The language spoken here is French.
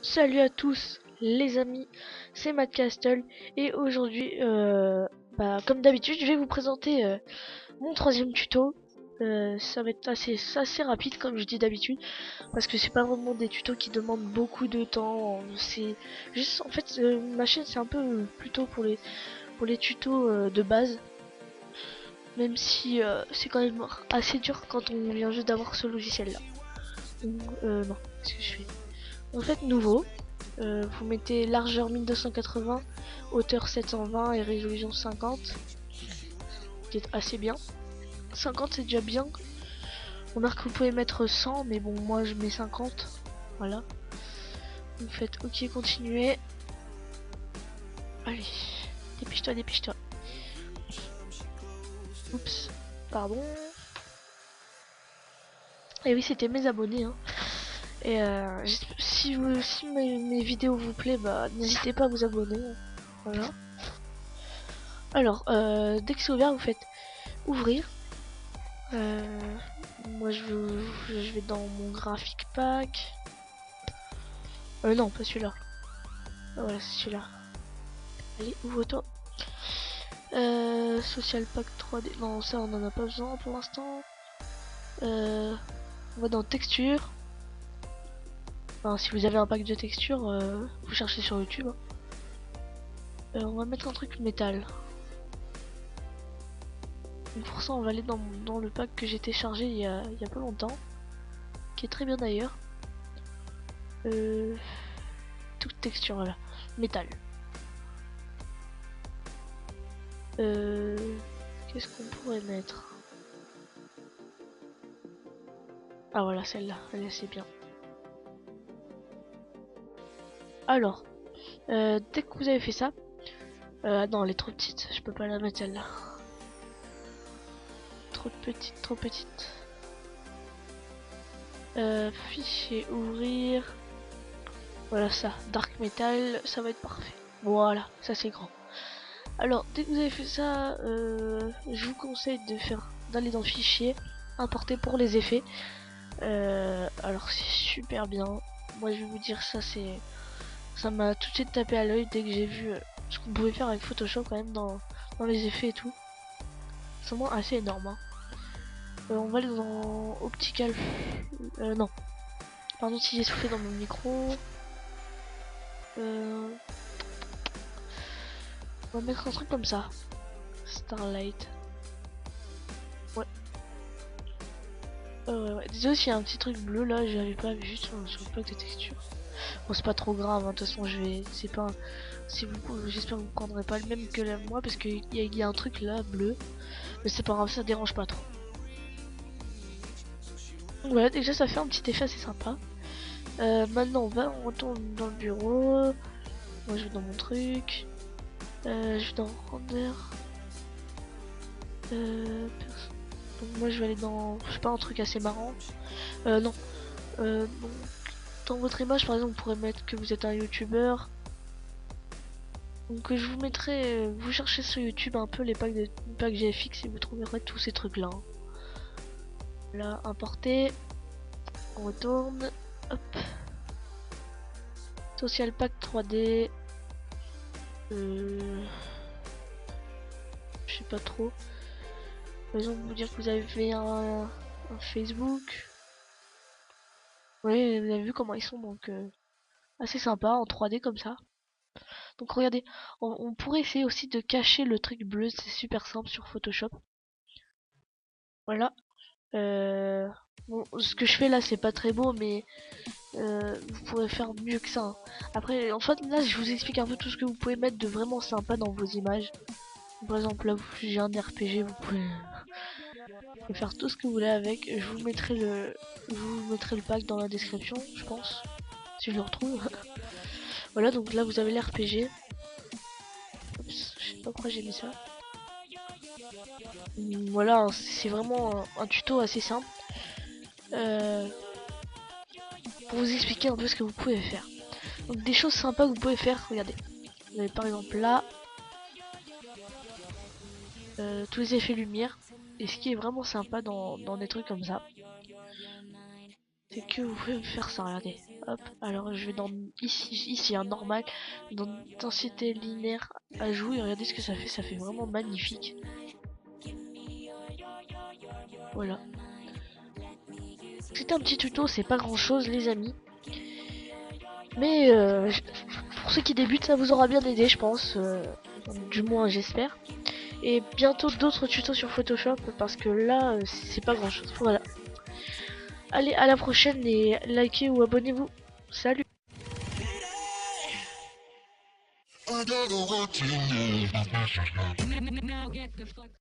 Salut à tous les amis, c'est Matt Castle et aujourd'hui, comme d'habitude, je vais vous présenter mon troisième tuto. Ça va être assez rapide comme je dis d'habitude parce que c'est pas vraiment des tutos qui demandent beaucoup de temps. C'est juste en fait ma chaîne c'est un peu plutôt pour les tutos de base, même si c'est quand même assez dur quand on vient juste d'avoir ce logiciel là. Non, qu'est-ce que je fais? En fait nouveau. Vous mettez largeur 1280, hauteur 720 et résolution 50, qui est assez bien. 50 c'est déjà bien. On remarque que vous pouvez mettre 100, mais bon, moi je mets 50. Voilà. Vous faites OK, continuer. Allez, dépêche-toi, dépêche-toi. Oups, pardon. Et oui, c'était mes abonnés. Hein. Et si mes vidéos vous plaisent, bah n'hésitez pas à vous abonner. Hein. Voilà. Alors, dès que c'est ouvert, vous faites ouvrir. Moi je vais dans mon graphic pack. Non, pas celui-là. Ah, voilà, c'est celui-là. Allez, ouvre-toi. Social pack 3D. Non, ça on en a pas besoin pour l'instant. On va dans texture. Enfin, si vous avez un pack de texture, vous cherchez sur YouTube. Hein. On va mettre un truc métal. Donc pour ça, on va aller dans le pack que j'ai téléchargé il y a pas longtemps. Qui est très bien d'ailleurs. Toute texture, voilà. Métal. Qu'est-ce qu'on pourrait mettre? Ah voilà, celle-là, elle est assez bien. Alors, dès que vous avez fait ça, non, elle est trop petite, je peux pas la mettre celle-là. Trop petite, trop petite. Fichier, ouvrir. Voilà ça, Dark Metal, ça va être parfait. Voilà, ça c'est grand. Alors, dès que vous avez fait ça, je vous conseille d'aller dans Fichier, importer pour les effets. Alors c'est super bien. Moi je vais vous dire ça m'a tout de suite tapé à l'œil dès que j'ai vu ce qu'on pouvait faire avec Photoshop quand même dans les effets et tout. C'est vraiment assez énorme. Hein. On va aller dans Optical. Non. Pardon si j'ai soufflé dans mon micro. On va mettre un truc comme ça. Starlight. Ouais. Ouais. Désolé s'il y a un petit truc bleu là, j'avais pas vu sur le pack de texture. Bon c'est pas trop grave, hein. De toute façon je vais. C'est pas. Si vous j'espère que vous prendrez pas le même que moi parce qu'il y a un truc là bleu. Mais c'est pas grave, ça dérange pas trop. Voilà, déjà ça fait un petit effet assez sympa. Maintenant on retourne dans le bureau. Moi je vais dans mon truc. Je vais dans Render. Donc moi je vais aller dans, je sais pas, un truc assez marrant. Non. Donc, dans votre image par exemple vous pourrez mettre que vous êtes un youtubeur. Donc je vous mettrai, vous cherchez sur YouTube un peu les packs GFX et vous trouverez tous ces trucs là. Là, importer. On retourne. Hop. Social pack 3D. Je sais pas trop. Par exemple, vous dire que vous avez un Facebook. Oui, vous avez vu comment ils sont, donc assez sympa en 3D comme ça. Donc regardez, on pourrait essayer aussi de cacher le truc bleu, c'est super simple sur Photoshop. Voilà. Bon, ce que je fais là, c'est pas très beau, mais vous pourrez faire mieux que ça. Hein. Après, en fait, là, je vous explique un peu tout ce que vous pouvez mettre de vraiment sympa dans vos images. Par exemple, là, j'ai un RPG, vous pouvez faire tout ce que vous voulez avec. Je vous mettrai le pack dans la description, je pense, si je le retrouve. Voilà, donc là, vous avez l'RPG. Je sais pas pourquoi j'ai mis ça. Voilà, c'est vraiment un tuto assez simple. Pour vous expliquer un peu ce que vous pouvez faire. Donc des choses sympas que vous pouvez faire, regardez. Vous avez par exemple là, tous les effets lumière. Et ce qui est vraiment sympa dans des trucs comme ça, c'est que vous pouvez faire ça, regardez. Hop, alors je vais dans ici un normal, dans densité linéaire à jouer, regardez ce que ça fait vraiment magnifique. Voilà. C'était un petit tuto, c'est pas grand chose les amis. Mais pour ceux qui débutent, ça vous aura bien aidé, je pense. Du moins, j'espère. Et bientôt d'autres tutos sur Photoshop parce que là, c'est pas grand chose. Voilà. Allez, à la prochaine et likez ou abonnez-vous. Salut!